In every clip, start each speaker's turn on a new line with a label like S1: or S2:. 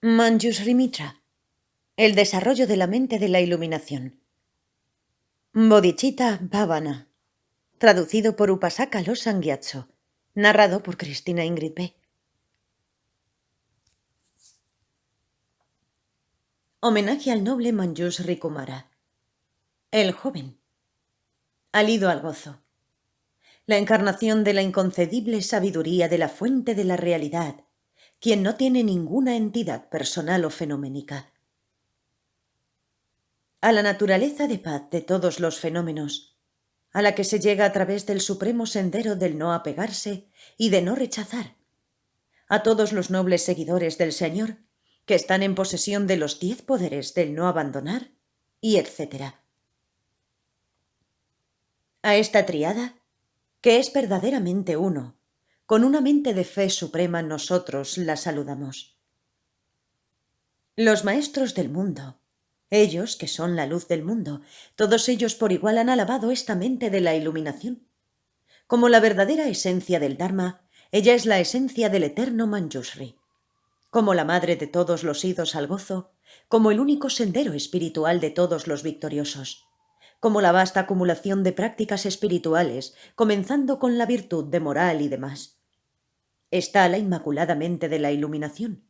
S1: Manjushri Mitra, el desarrollo de la mente de la iluminación. Bodhicitta Bhavana, traducido por Upasaka Losang Gyatso, narrado por Cristina Ingrid B. Homenaje al noble Manjushri Kumara, el joven, al ido al gozo, la encarnación de la inconcebible sabiduría de la fuente de la realidad, quien no tiene ninguna entidad personal o fenoménica. A la naturaleza de paz de todos los fenómenos, a la que se llega a través del supremo sendero del no apegarse y de no rechazar, a todos los nobles seguidores del Señor, que están en posesión de los 10 poderes del no abandonar, y etc. A esta triada, que es verdaderamente uno, con una mente de fe suprema nosotros la saludamos. Los maestros del mundo, ellos que son la luz del mundo, todos ellos por igual han alabado esta mente de la iluminación. Como la verdadera esencia del Dharma, ella es la esencia del eterno Manjushri. Como la madre de todos los idos al gozo, como el único sendero espiritual de todos los victoriosos, como la vasta acumulación de prácticas espirituales, comenzando con la virtud de moral y demás. Está la inmaculada mente de la iluminación,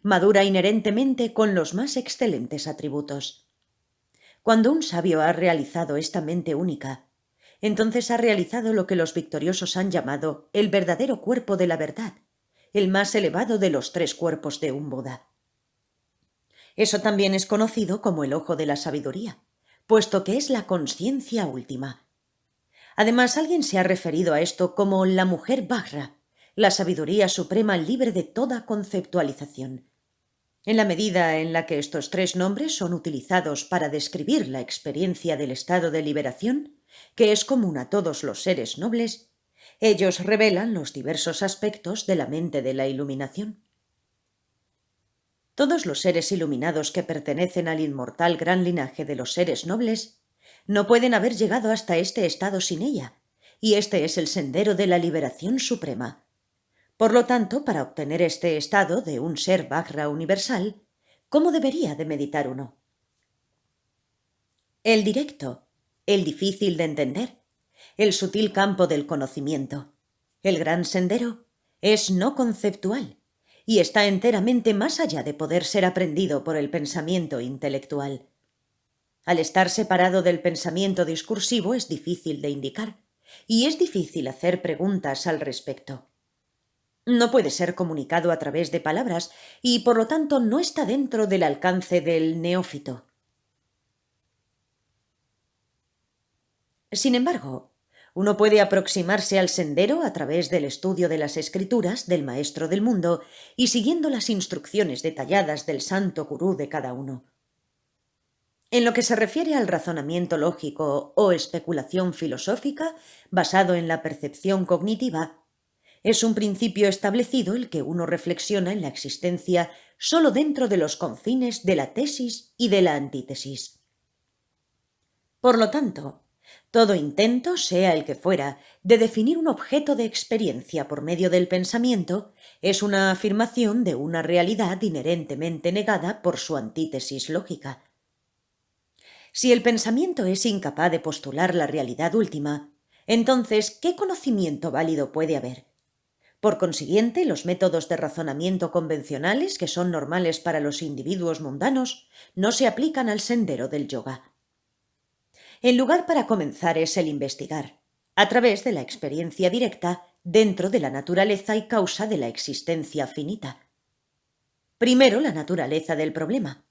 S1: madura inherentemente con los más excelentes atributos. Cuando un sabio ha realizado esta mente única, entonces ha realizado lo que los victoriosos han llamado el verdadero cuerpo de la verdad, el más elevado de los 3 cuerpos de un Buda. Eso también es conocido como el ojo de la sabiduría, puesto que es la consciencia última. Además, alguien se ha referido a esto como la mujer Vajra, la sabiduría suprema libre de toda conceptualización. En la medida en la que estos 3 nombres son utilizados para describir la experiencia del estado de liberación, que es común a todos los seres nobles, ellos revelan los diversos aspectos de la mente de la iluminación. Todos los seres iluminados que pertenecen al inmortal gran linaje de los seres nobles no pueden haber llegado hasta este estado sin ella, y este es el sendero de la liberación suprema. Por lo tanto, para obtener este estado de un ser Vajra universal, ¿cómo debería de meditar uno? El directo, el difícil de entender, el sutil campo del conocimiento, el gran sendero, es no conceptual y está enteramente más allá de poder ser aprendido por el pensamiento intelectual. Al estar separado del pensamiento discursivo es difícil de indicar y es difícil hacer preguntas al respecto. No puede ser comunicado a través de palabras y, por lo tanto, no está dentro del alcance del neófito. Sin embargo, uno puede aproximarse al sendero a través del estudio de las escrituras del Maestro del Mundo y siguiendo las instrucciones detalladas del santo gurú de cada uno. En lo que se refiere al razonamiento lógico o especulación filosófica basado en la percepción cognitiva, es un principio establecido el que uno reflexiona en la existencia solo dentro de los confines de la tesis y de la antítesis. Por lo tanto, todo intento, sea el que fuera, de definir un objeto de experiencia por medio del pensamiento es una afirmación de una realidad inherentemente negada por su antítesis lógica. Si el pensamiento es incapaz de postular la realidad última, entonces, ¿qué conocimiento válido puede haber? Por consiguiente, los métodos de razonamiento convencionales, que son normales para los individuos mundanos, no se aplican al sendero del yoga. El lugar para comenzar es el investigar, a través de la experiencia directa dentro de la naturaleza y causa de la existencia finita. Primero, la naturaleza del problema.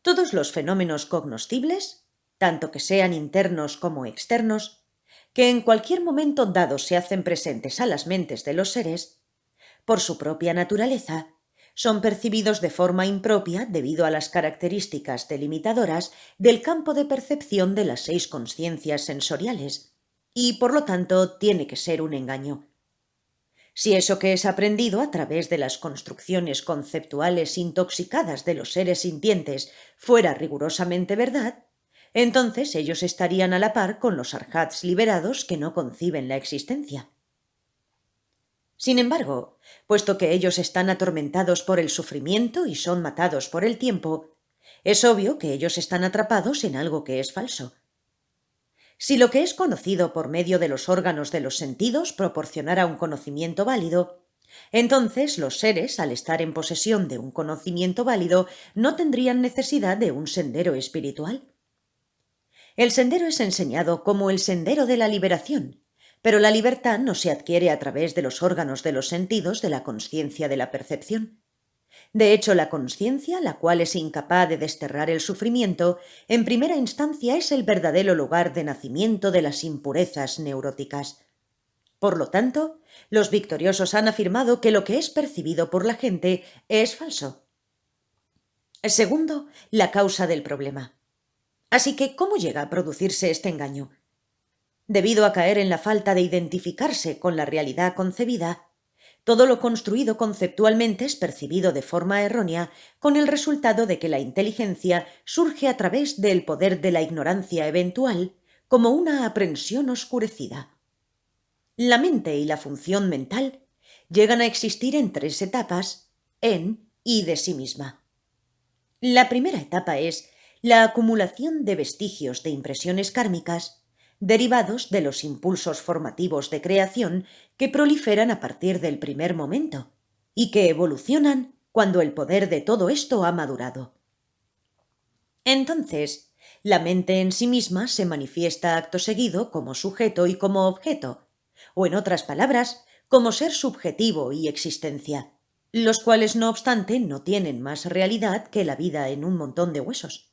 S1: Todos los fenómenos cognoscibles, tanto que sean internos como externos, que en cualquier momento dado se hacen presentes a las mentes de los seres, por su propia naturaleza, son percibidos de forma impropia debido a las características delimitadoras del campo de percepción de las 6 consciencias sensoriales, y por lo tanto tiene que ser un engaño. Si eso que es aprendido a través de las construcciones conceptuales intoxicadas de los seres sintientes fuera rigurosamente verdad, entonces ellos estarían a la par con los arhats liberados que no conciben la existencia. Sin embargo, puesto que ellos están atormentados por el sufrimiento y son matados por el tiempo, es obvio que ellos están atrapados en algo que es falso. Si lo que es conocido por medio de los órganos de los sentidos proporcionara un conocimiento válido, entonces los seres, al estar en posesión de un conocimiento válido, no tendrían necesidad de un sendero espiritual. El sendero es enseñado como el sendero de la liberación, pero la libertad no se adquiere a través de los órganos de los sentidos de la consciencia de la percepción. De hecho, la consciencia, la cual es incapaz de desterrar el sufrimiento, en primera instancia es el verdadero lugar de nacimiento de las impurezas neuróticas. Por lo tanto, los victoriosos han afirmado que lo que es percibido por la gente es falso. Segundo, la causa del problema. Así que, ¿cómo llega a producirse este engaño? Debido a caer en la falta de identificarse con la realidad concebida, todo lo construido conceptualmente es percibido de forma errónea, con el resultado de que la inteligencia surge a través del poder de la ignorancia eventual como una aprensión oscurecida. La mente y la función mental llegan a existir en 3 etapas, en y de sí misma. La primera etapa es la acumulación de vestigios de impresiones kármicas derivados de los impulsos formativos de creación que proliferan a partir del primer momento y que evolucionan cuando el poder de todo esto ha madurado. Entonces, la mente en sí misma se manifiesta acto seguido como sujeto y como objeto, o en otras palabras, como ser subjetivo y existencia, los cuales no obstante no tienen más realidad que la vida en un montón de huesos.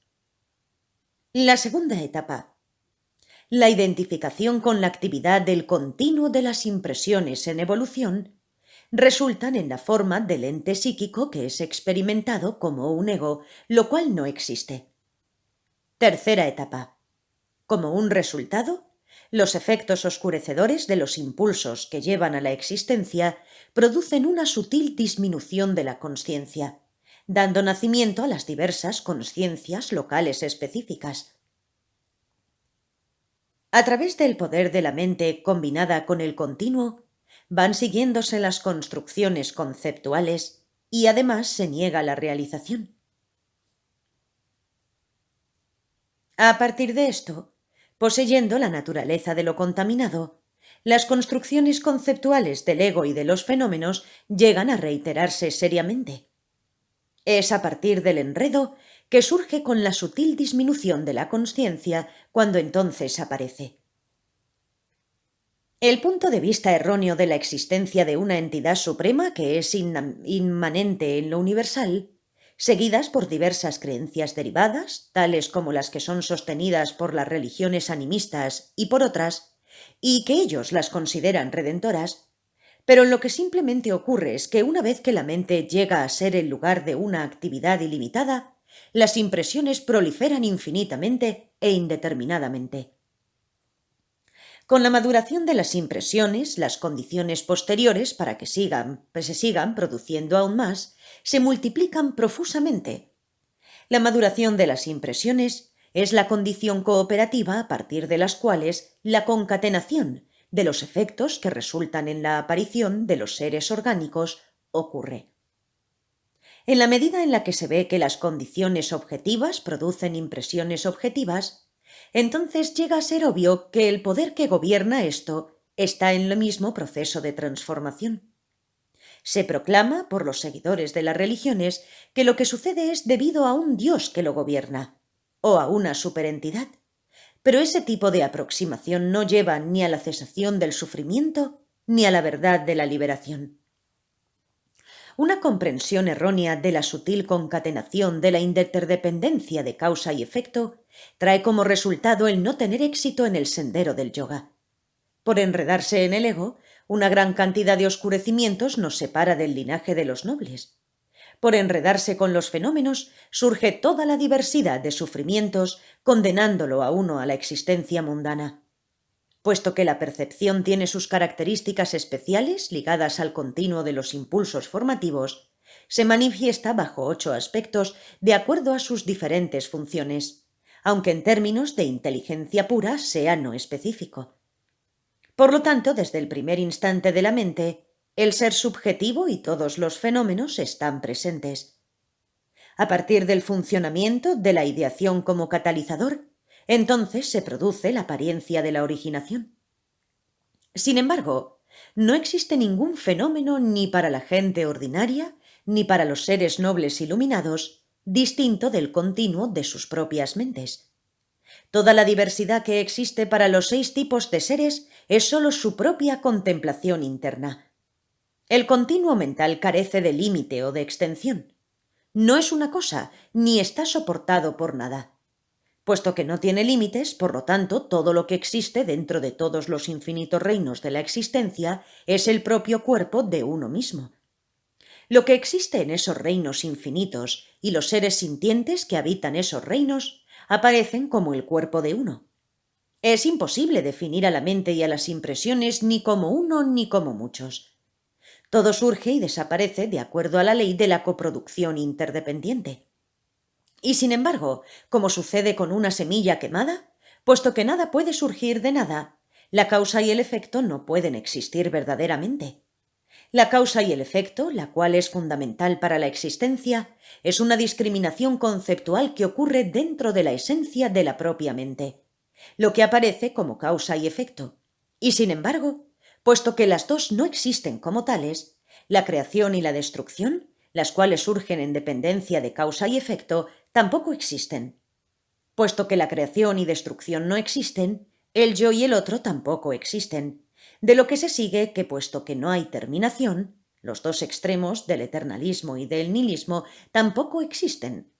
S1: La segunda etapa, la identificación con la actividad del continuo de las impresiones en evolución, resultan en la forma del ente psíquico que es experimentado como un ego, lo cual no existe. Tercera etapa. Como un resultado, los efectos oscurecedores de los impulsos que llevan a la existencia producen una sutil disminución de la consciencia, dando nacimiento a las diversas consciencias locales específicas. A través del poder de la mente combinada con el continuo, van siguiéndose las construcciones conceptuales y además se niega la realización. A partir de esto, poseyendo la naturaleza de lo contaminado, las construcciones conceptuales del ego y de los fenómenos llegan a reiterarse seriamente. Es a partir del enredo que surge con la sutil disminución de la consciencia cuando entonces aparece. El punto de vista erróneo de la existencia de una entidad suprema que es inmanente en lo universal, seguidas por diversas creencias derivadas, tales como las que son sostenidas por las religiones animistas y por otras, y que ellos las consideran redentoras, pero lo que simplemente ocurre es que una vez que la mente llega a ser el lugar de una actividad ilimitada, las impresiones proliferan infinitamente e indeterminadamente. Con la maduración de las impresiones, las condiciones posteriores para que se sigan produciendo aún más, se multiplican profusamente. La maduración de las impresiones es la condición cooperativa a partir de las cuales la concatenación de los efectos que resultan en la aparición de los seres orgánicos ocurre. En la medida en la que se ve que las condiciones objetivas producen impresiones objetivas, entonces llega a ser obvio que el poder que gobierna esto está en el mismo proceso de transformación. Se proclama por los seguidores de las religiones que lo que sucede es debido a un Dios que lo gobierna, o a una superentidad, pero ese tipo de aproximación no lleva ni a la cesación del sufrimiento ni a la verdad de la liberación. Una comprensión errónea de la sutil concatenación de la interdependencia de causa y efecto trae como resultado el no tener éxito en el sendero del yoga. Por enredarse en el ego, una gran cantidad de oscurecimientos nos separa del linaje de los nobles. Por enredarse con los fenómenos, surge toda la diversidad de sufrimientos, condenándolo a uno a la existencia mundana. Puesto que la percepción tiene sus características especiales ligadas al continuo de los impulsos formativos, se manifiesta bajo 8 aspectos de acuerdo a sus diferentes funciones, aunque en términos de inteligencia pura sea no específico. Por lo tanto, desde el primer instante de la mente, El ser subjetivo y todos los fenómenos están presentes. A partir del funcionamiento de la ideación como catalizador, entonces se produce la apariencia de la originación. Sin embargo, no existe ningún fenómeno ni para la gente ordinaria, ni para los seres nobles iluminados, distinto del continuo de sus propias mentes. Toda la diversidad que existe para los 6 tipos de seres es sólo su propia contemplación interna. El continuo mental carece de límite o de extensión. No es una cosa, ni está soportado por nada. Puesto que no tiene límites, por lo tanto, todo lo que existe dentro de todos los infinitos reinos de la existencia es el propio cuerpo de uno mismo. Lo que existe en esos reinos infinitos y los seres sintientes que habitan esos reinos aparecen como el cuerpo de uno. Es imposible definir a la mente y a las impresiones ni como uno ni como muchos. Todo surge y desaparece de acuerdo a la ley de la coproducción interdependiente. Y sin embargo, como sucede con una semilla quemada, puesto que nada puede surgir de nada, la causa y el efecto no pueden existir verdaderamente. La causa y el efecto, la cual es fundamental para la existencia, es una discriminación conceptual que ocurre dentro de la esencia de la propia mente, lo que aparece como causa y efecto. Y sin embargo, puesto que las dos no existen como tales, la creación y la destrucción, las cuales surgen en dependencia de causa y efecto, tampoco existen. Puesto que la creación y destrucción no existen, el yo y el otro tampoco existen, de lo que se sigue que puesto que no hay terminación, los dos extremos del eternalismo y del nihilismo tampoco existen.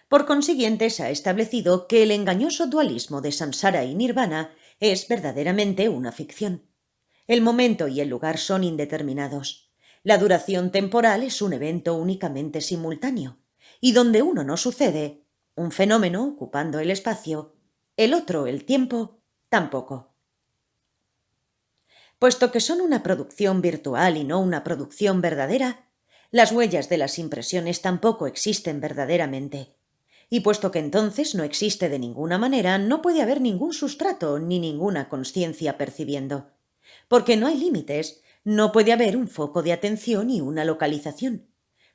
S1: Por consiguiente, se ha establecido que el engañoso dualismo de samsara y nirvana es verdaderamente una ficción. El momento y el lugar son indeterminados. La duración temporal es un evento únicamente simultáneo, y donde uno no sucede, un fenómeno ocupando el espacio, el otro el tiempo, tampoco. Puesto que son una producción virtual y no una producción verdadera, las huellas de las impresiones tampoco existen verdaderamente. Y puesto que entonces no existe de ninguna manera, no puede haber ningún sustrato ni ninguna consciencia percibiendo. Porque no hay límites, no puede haber un foco de atención y una localización.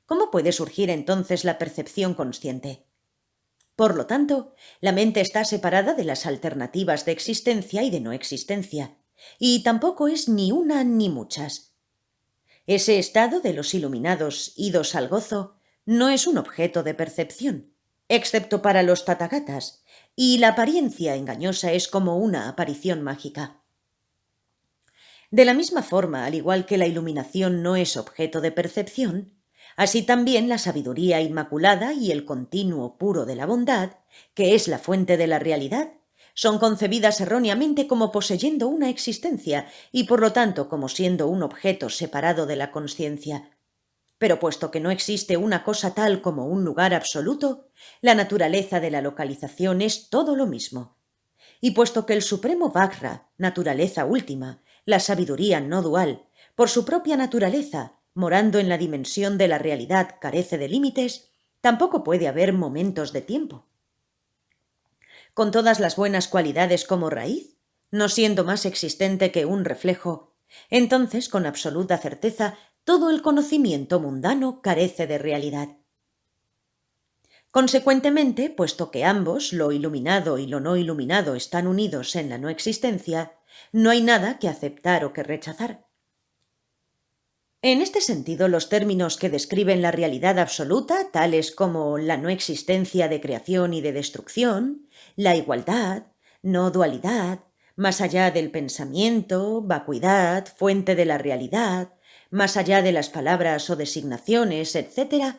S1: ¿Cómo puede surgir entonces la percepción consciente? Por lo tanto, la mente está separada de las alternativas de existencia y de no existencia, y tampoco es ni una ni muchas. Ese estado de los iluminados idos al gozo no es un objeto de percepción, excepto para los tathagatas, y la apariencia engañosa es como una aparición mágica. De la misma forma, al igual que la iluminación no es objeto de percepción, así también la sabiduría inmaculada y el continuo puro de la bondad, que es la fuente de la realidad, son concebidas erróneamente como poseyendo una existencia y por lo tanto como siendo un objeto separado de la consciencia. Pero puesto que no existe una cosa tal como un lugar absoluto, la naturaleza de la localización es todo lo mismo. Y puesto que el supremo Vajra, naturaleza última, la sabiduría no dual, por su propia naturaleza, morando en la dimensión de la realidad, carece de límites, tampoco puede haber momentos de tiempo. Con todas las buenas cualidades como raíz, no siendo más existente que un reflejo, entonces con absoluta certeza todo el conocimiento mundano carece de realidad. Consecuentemente, puesto que ambos, lo iluminado y lo no iluminado, están unidos en la no existencia, no hay nada que aceptar o que rechazar. En este sentido, los términos que describen la realidad absoluta, tales como la no existencia de creación y de destrucción, la igualdad, no dualidad, más allá del pensamiento, vacuidad, fuente de la realidad, más allá de las palabras o designaciones, etc.,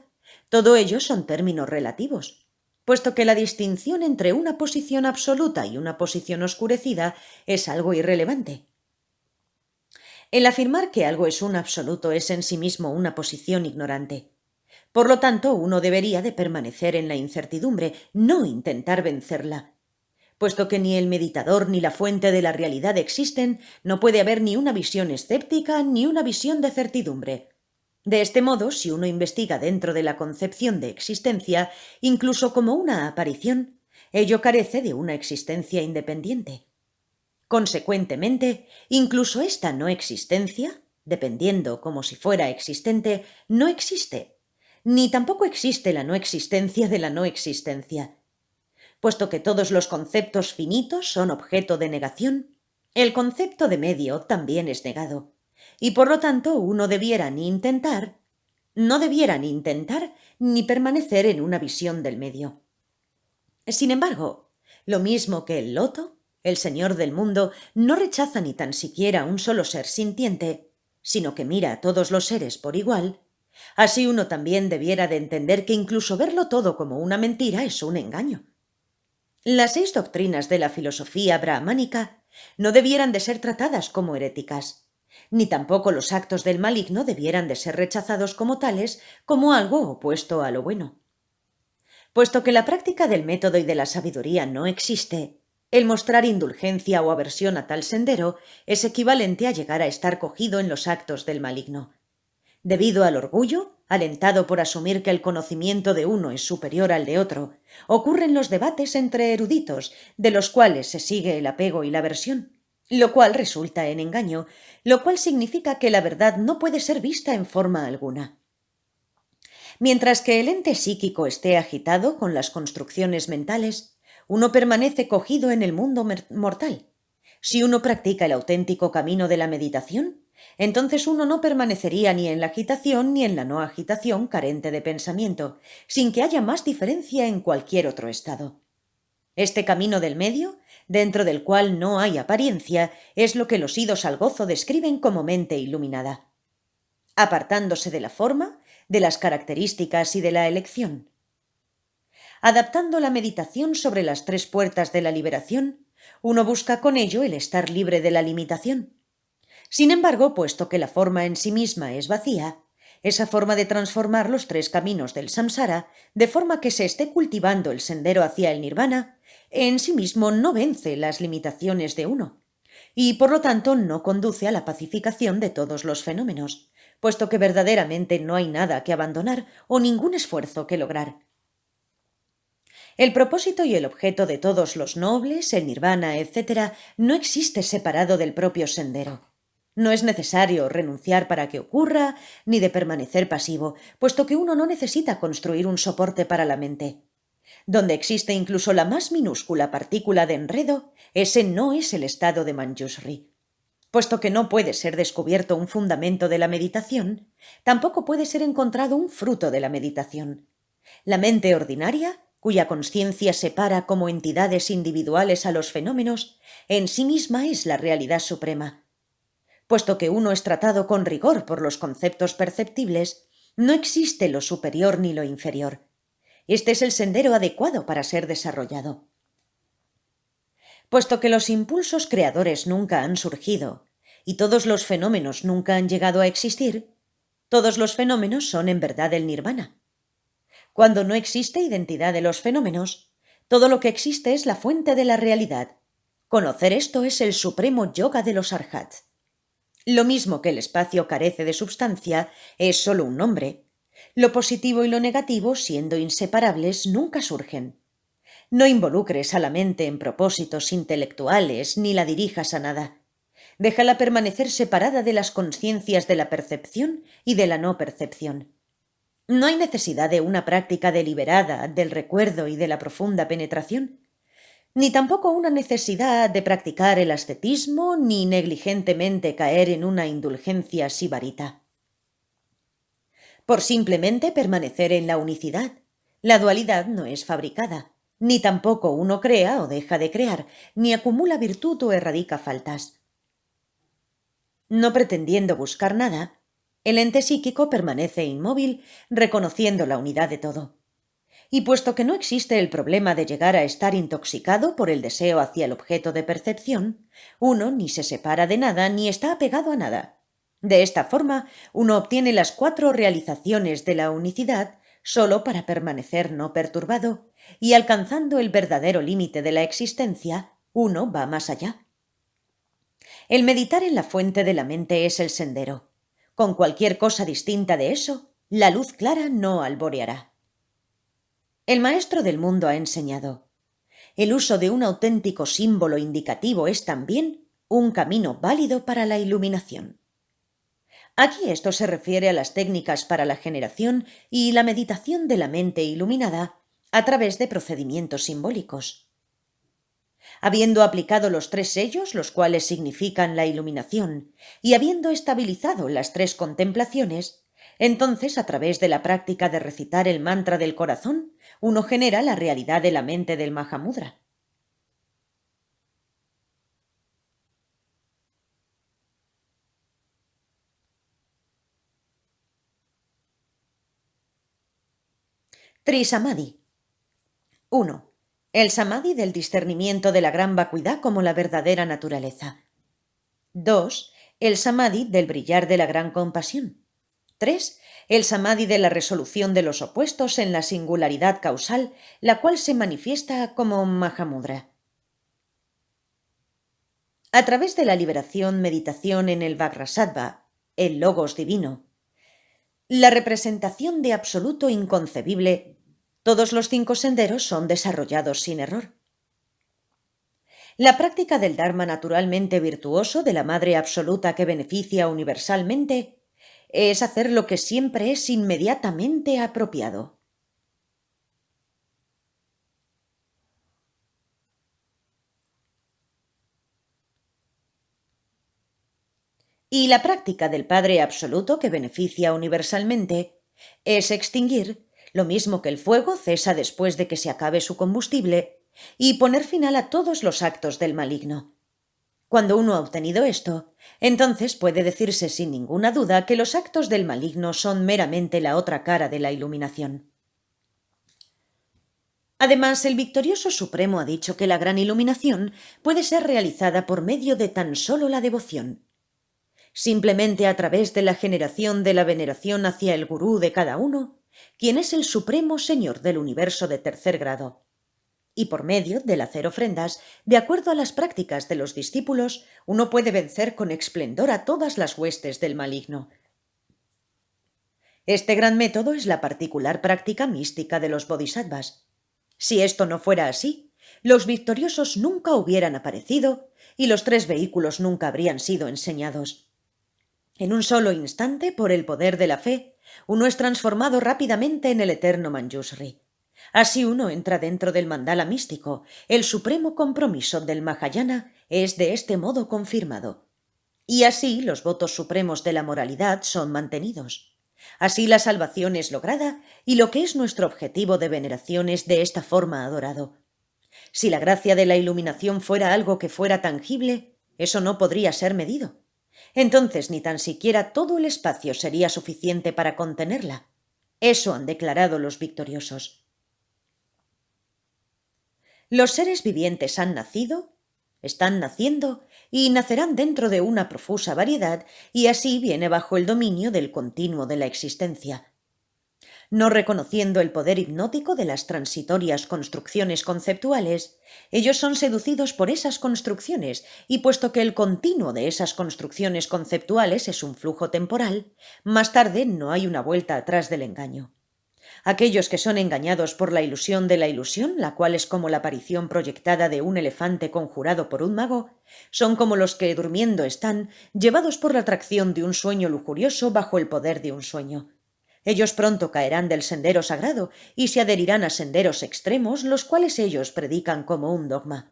S1: todo ello son términos relativos, puesto que la distinción entre una posición absoluta y una posición oscurecida es algo irrelevante. El afirmar que algo es un absoluto es en sí mismo una posición ignorante. Por lo tanto, uno debería de permanecer en la incertidumbre, no intentar vencerla. Puesto que ni el meditador ni la fuente de la realidad existen, no puede haber ni una visión escéptica ni una visión de certidumbre. De este modo, si uno investiga dentro de la concepción de existencia, incluso como una aparición, ello carece de una existencia independiente. Consecuentemente, incluso esta no existencia, dependiendo como si fuera existente, no existe, ni tampoco existe la no existencia de la no existencia. Puesto que todos los conceptos finitos son objeto de negación, el concepto de medio también es negado, y por lo tanto no debieran intentar ni permanecer en una visión del medio. Sin embargo, lo mismo que el loto, el señor del mundo no rechaza ni tan siquiera un solo ser sintiente, sino que mira a todos los seres por igual. Así uno también debiera de entender que incluso verlo todo como una mentira es un engaño. Las 6 doctrinas de la filosofía brahmánica no debieran de ser tratadas como heréticas, ni tampoco los actos del maligno debieran de ser rechazados como tales, como algo opuesto a lo bueno. Puesto que la práctica del método y de la sabiduría no existe, el mostrar indulgencia o aversión a tal sendero es equivalente a llegar a estar cogido en los actos del maligno. Debido al orgullo, alentado por asumir que el conocimiento de uno es superior al de otro, ocurren los debates entre eruditos, de los cuales se sigue el apego y la aversión, lo cual resulta en engaño, lo cual significa que la verdad no puede ser vista en forma alguna. Mientras que el ente psíquico esté agitado con las construcciones mentales, uno permanece cogido en el mundo mortal. Si uno practica el auténtico camino de la meditación, entonces uno no permanecería ni en la agitación ni en la no agitación carente de pensamiento, sin que haya más diferencia en cualquier otro estado. Este camino del medio, dentro del cual no hay apariencia, es lo que los idos al gozo describen como mente iluminada. Apartándose de la forma, de las características y de la elección. Adaptando la meditación sobre las 3 puertas de la liberación, uno busca con ello el estar libre de la limitación. Sin embargo, puesto que la forma en sí misma es vacía, esa forma de transformar los 3 caminos del samsara, de forma que se esté cultivando el sendero hacia el nirvana, en sí mismo no vence las limitaciones de uno, y por lo tanto no conduce a la pacificación de todos los fenómenos, puesto que verdaderamente no hay nada que abandonar o ningún esfuerzo que lograr. El propósito y el objeto de todos los nobles, el nirvana, etc., no existe separado del propio sendero. No es necesario renunciar para que ocurra, ni de permanecer pasivo, puesto que uno no necesita construir un soporte para la mente. Donde existe incluso la más minúscula partícula de enredo, ese no es el estado de Manjushri. Puesto que no puede ser descubierto un fundamento de la meditación, tampoco puede ser encontrado un fruto de la meditación. La mente ordinaria, cuya consciencia separa como entidades individuales a los fenómenos, en sí misma es la realidad suprema. Puesto que uno es tratado con rigor por los conceptos perceptibles, no existe lo superior ni lo inferior. Este es el sendero adecuado para ser desarrollado. Puesto que los impulsos creadores nunca han surgido y todos los fenómenos nunca han llegado a existir, todos los fenómenos son en verdad el nirvana. Cuando no existe identidad de los fenómenos, todo lo que existe es la fuente de la realidad. Conocer esto es el supremo yoga de los arhats. Lo mismo que el espacio carece de substancia, es solo un nombre. Lo positivo y lo negativo, siendo inseparables, nunca surgen. No involucres a la mente en propósitos intelectuales ni la dirijas a nada. Déjala permanecer separada de las conciencias de la percepción y de la no percepción. No hay necesidad de una práctica deliberada del recuerdo y de la profunda penetración, ni tampoco una necesidad de practicar el ascetismo ni negligentemente caer en una indulgencia sibarita. Por simplemente permanecer en la unicidad, la dualidad no es fabricada, ni tampoco uno crea o deja de crear, ni acumula virtud o erradica faltas. No pretendiendo buscar nada, el ente psíquico permanece inmóvil, reconociendo la unidad de todo. Y puesto que no existe el problema de llegar a estar intoxicado por el deseo hacia el objeto de percepción, uno ni se separa de nada ni está apegado a nada. De esta forma, uno obtiene las 4 realizaciones de la unicidad solo para permanecer no perturbado, y alcanzando el verdadero límite de la existencia, uno va más allá. El meditar en la fuente de la mente es el sendero. Con cualquier cosa distinta de eso, la luz clara no alboreará. El maestro del mundo ha enseñado: el uso de un auténtico símbolo indicativo es también un camino válido para la iluminación. Aquí esto se refiere a las técnicas para la generación y la meditación de la mente iluminada a través de procedimientos simbólicos. Habiendo aplicado los 3 sellos, los cuales significan la iluminación, y habiendo estabilizado las 3 contemplaciones, entonces, a través de la práctica de recitar el mantra del corazón, uno genera la realidad de la mente del Mahamudra. Trisamadhi. 1. El samadhi del discernimiento de la gran vacuidad como la verdadera naturaleza. 2. El samadhi del brillar de la gran compasión. 3. El samadhi de la resolución de los opuestos en la singularidad causal, la cual se manifiesta como Mahamudra. A través de la liberación, meditación en el Vajrasattva, el Logos divino, la representación de absoluto inconcebible, todos los 5 senderos son desarrollados sin error. La práctica del Dharma naturalmente virtuoso de la Madre Absoluta que beneficia universalmente es hacer lo que siempre es inmediatamente apropiado. Y la práctica del Padre Absoluto que beneficia universalmente es extinguir, lo mismo que el fuego cesa después de que se acabe su combustible, y poner final a todos los actos del maligno. Cuando uno ha obtenido esto, entonces puede decirse sin ninguna duda que los actos del maligno son meramente la otra cara de la iluminación. Además, el Victorioso Supremo ha dicho que la gran iluminación puede ser realizada por medio de tan solo la devoción. Simplemente a través de la generación de la veneración hacia el gurú de cada uno, quien es el Supremo Señor del universo de 3er grado. Y por medio del hacer ofrendas, de acuerdo a las prácticas de los discípulos, uno puede vencer con esplendor a todas las huestes del maligno. Este gran método es la particular práctica mística de los bodhisattvas. Si esto no fuera así, los victoriosos nunca hubieran aparecido y los 3 vehículos nunca habrían sido enseñados. En un solo instante, por el poder de la fe, uno es transformado rápidamente en el eterno Manjushri. Así uno entra dentro del mandala místico. El supremo compromiso del Mahayana es de este modo confirmado. Y así los votos supremos de la moralidad son mantenidos. Así la salvación es lograda y lo que es nuestro objetivo de veneración es de esta forma adorado. Si la gracia de la iluminación fuera algo que fuera tangible, eso no podría ser medido. Entonces ni tan siquiera todo el espacio sería suficiente para contenerla. Eso han declarado los victoriosos. Los seres vivientes han nacido, están naciendo y nacerán dentro de una profusa variedad, y así viene bajo el dominio del continuo de la existencia. No reconociendo el poder hipnótico de las transitorias construcciones conceptuales, ellos son seducidos por esas construcciones, y puesto que el continuo de esas construcciones conceptuales es un flujo temporal, más tarde no hay una vuelta atrás del engaño. Aquellos que son engañados por la ilusión de la ilusión, la cual es como la aparición proyectada de un elefante conjurado por un mago, son como los que durmiendo están, llevados por la atracción de un sueño lujurioso bajo el poder de un sueño. Ellos pronto caerán del sendero sagrado y se adherirán a senderos extremos, los cuales ellos predican como un dogma.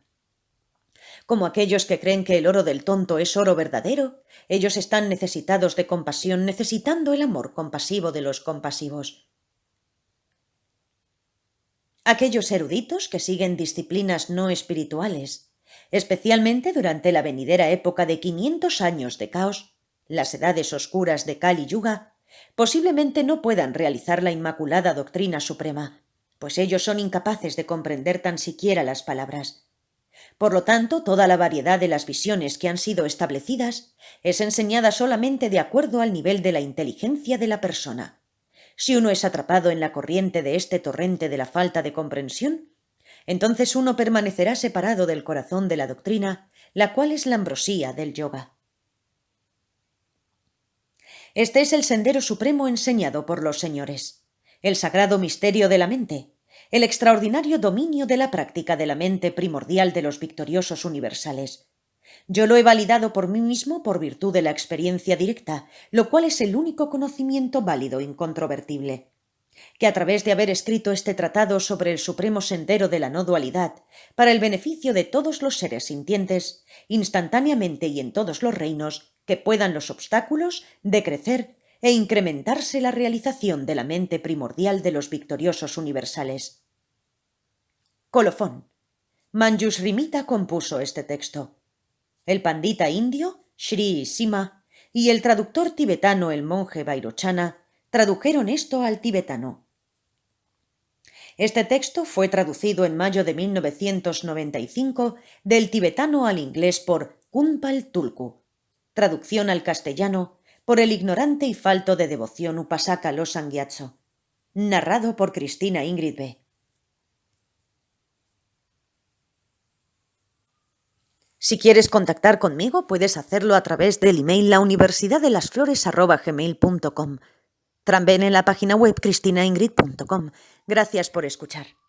S1: Como aquellos que creen que el oro del tonto es oro verdadero, ellos están necesitados de compasión, necesitando el amor compasivo de los compasivos. Aquellos eruditos que siguen disciplinas no espirituales, especialmente durante la venidera época de 500 años de caos, las edades oscuras de Kali Yuga, posiblemente no puedan realizar la inmaculada doctrina suprema, pues ellos son incapaces de comprender tan siquiera las palabras. Por lo tanto, toda la variedad de las visiones que han sido establecidas es enseñada solamente de acuerdo al nivel de la inteligencia de la persona. Si uno es atrapado en la corriente de este torrente de la falta de comprensión, entonces uno permanecerá separado del corazón de la doctrina, la cual es la ambrosía del yoga. Este es el sendero supremo enseñado por los señores, el sagrado misterio de la mente, el extraordinario dominio de la práctica de la mente primordial de los victoriosos universales. Yo lo he validado por mí mismo por virtud de la experiencia directa, lo cual es el único conocimiento válido e incontrovertible. Que a través de haber escrito este tratado sobre el supremo sendero de la no dualidad, para el beneficio de todos los seres sintientes, instantáneamente y en todos los reinos, que puedan los obstáculos decrecer e incrementarse la realización de la mente primordial de los victoriosos universales. Colofón. Manjusrimita compuso este texto. El pandita indio, Sri Sima, y el traductor tibetano, el monje Vairochana, tradujeron esto al tibetano. Este texto fue traducido en mayo de 1995 del tibetano al inglés por Kunpal Tulku. Traducción al castellano por el ignorante y falto de devoción Upasaka Losang Gyatso. Narrado por Cristina Ingrid B. Si quieres contactar conmigo, puedes hacerlo a través del email launiversidaddelasflores@gmail.com. También en la página web cristinaingrid.com. Gracias por escuchar.